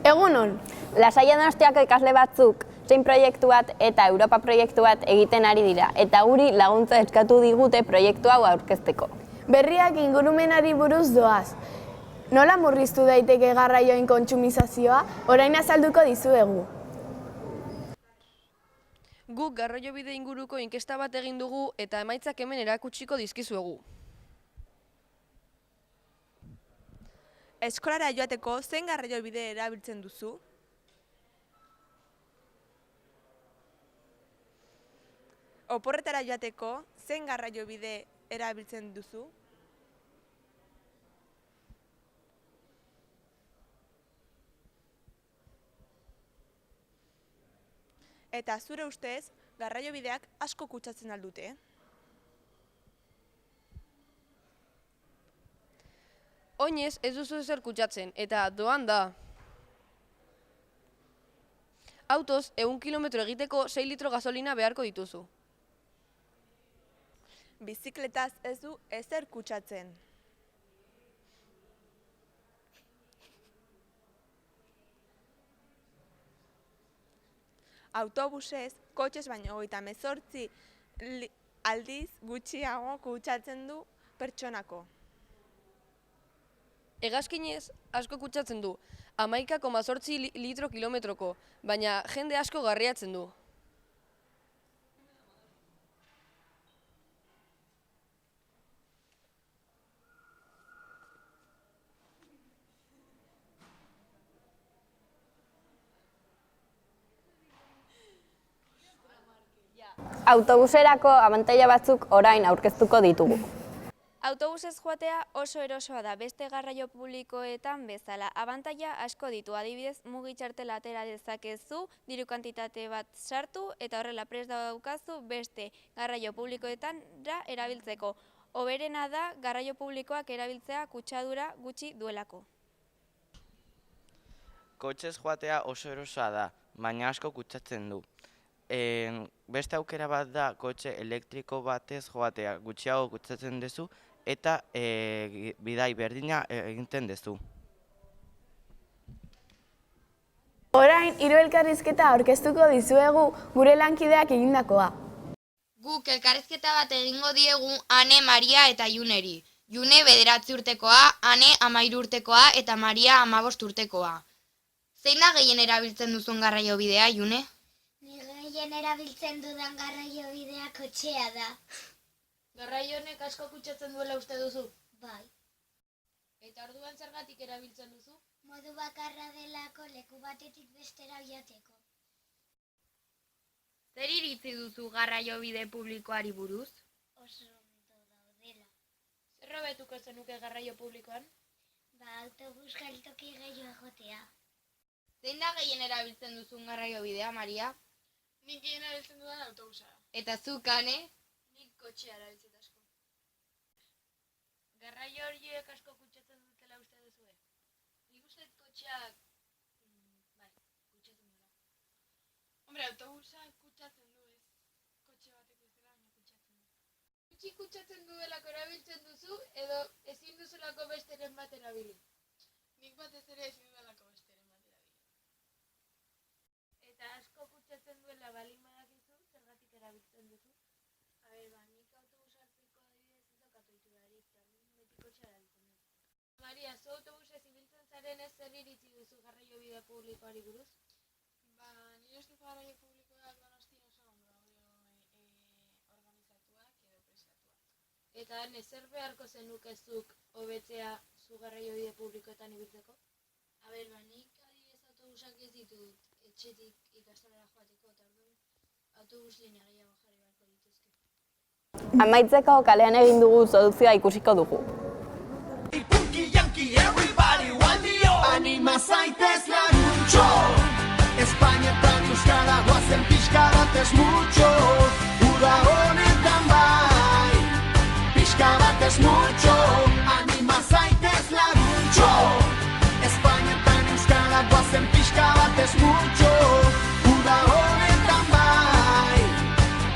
Egunon! Lasaia Donostiako ikasle batzuk zein proiektu bat eta Europa proiektu bat egiten ari dira, eta guri laguntza eskatu digute proiektu hau aurkezteko. Berriak ingurumenari buruz doaz. Nola murriztu daiteke garraioen kontsumizazioa, orain azalduko dizuegu. Guk garraiobide inguruko inkesta bat egin dugu eta emaitzak hemen erakutsiko dizkizuegu. Eskolara joateko zein garraiobide erabiltzen duzu? Oporretara joateko zein garraiobide erabiltzen duzu? Eta zure ustez, garraiobideak asko kutsatzen aldute? Oinez ez duzu ezer kutsatzen, eta doan da. Autoz, 100 kilometro egiteko 6 litro gasolina beharko dituzu. Bizikletaz ez du ezer kutsatzen. Autobusez, kotxez baino 38 aldiz gutxiago kutsatzen du pertsonako. Hegazkinez asko kutsatzen du, 11,8 litro kilometroko, baina jende asko garriatzen du. Autobuserako abantaila batzuk orain aurkeztuko ditugu. Autobusez joatea oso erosoa da beste garraio publikoetan bezala. Abantaila asko ditu, adibidez mugitxartela atera dezakezu, diru kantitate bat sartu eta horrela prest daukazu beste garraio publikoetan erabiltzeko. Hoberena da garraio publikoak erabiltzea kutsadura gutxi duelako. Kotxez joatea oso erosoa da, baina asko kutsatzen du. Beste aukera bat da kotxe elektriko batez joatea, gutxiago kutsatzen duzu eta bidai berdina egiten duzu. Orain, hiru elkarrizketa aurkeztuko dizuegu gure lankideak egindakoa. Guk elkarrizketa bat egingo diegu Ane, Maria eta Juneri. June 9 urtekoa, Ane 13 urtekoa eta Maria 15 urtekoa. Zein da gehien erabiltzen duzun garraiobidea, June? Gehien erabiltzen dudan garraiobidea kotxea da. Garraio honek asko kutsatzen duela uste duzu? Bai. Eta orduan zergatik erabiltzen duzu? Modu bakarra delako leku batetik bestera joateko. Zer iritzi duzu garraiobide publikoari buruz? Oso ondo daudela. Zer hobetuko zenuke garraio publikoan? Autobus geltoki gehiago egotea. Zein da gehien erabiltzen duzun garraiobidea, Maria? Nik gehien erabiltzen dudan autobusa. Eta zuk, Ane? Nik kotxea erabiltzen asko. Garraio horiek asko kutsatzen dutela uste duzue? Nik uste kotxeak... bai, kutsatzen duela. Hombre, autobusak kutsatzen du ez. Kotxe batek bezala baina kutsatzen du. Gutxi kutsatzen duelako erabiltzen duzu edo ezin duzulako besteren bat erabili? Nik batez ere ezin dudalako besteren bat erabili. Eta asko kutsatzen duela balin badakizu, zergatik erabiltzen duzu? Nik autobus hartzeko adibidez ez daukat ohiturarik, beti kotxea erabiltzen dut. Maria, zu autobusez ibiltzen zaren ez zer iritzi duzu garraiobide publikoari buruz? Nire ustez garraio publikoak Donostian oso ondo daude organizatuak edo prestatuak. Eta zer beharko zenukezuk hobetzea zu garraiobide publikoetan ibiltzeko? Nik adibidez autobusak ez ditut etxetik ikastolara joateko, eta orduan autobus linea gehiago jarri beharko dituzke. Amaitzeko kalean egin dugu soluzioa ikusiko dugu. Anima zaitez laguntxo, Espainetan euskara goazen pixka batez mutxo, uda honetan bai, pixka batez mutxo, anima zaitez laguntxo, Espainetan euskara goazen pixka batez mutxo, uda honetan bai,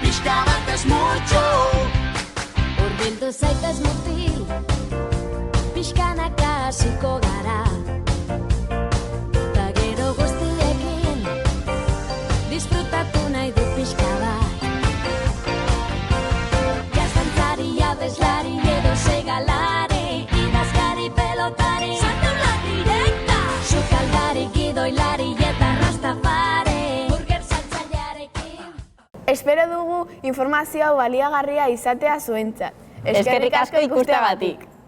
pixka batez mutxo. Urbildu zaitez mutil, pixkanaka hasiko gara, ta gero Salta la directa. Sukaldari, gidoilari eta rastafari. Burger saltzailearekin. Espero dugu informazio hau baliagarria izatea zuentzat. Eskerrik asko ikusteagatik.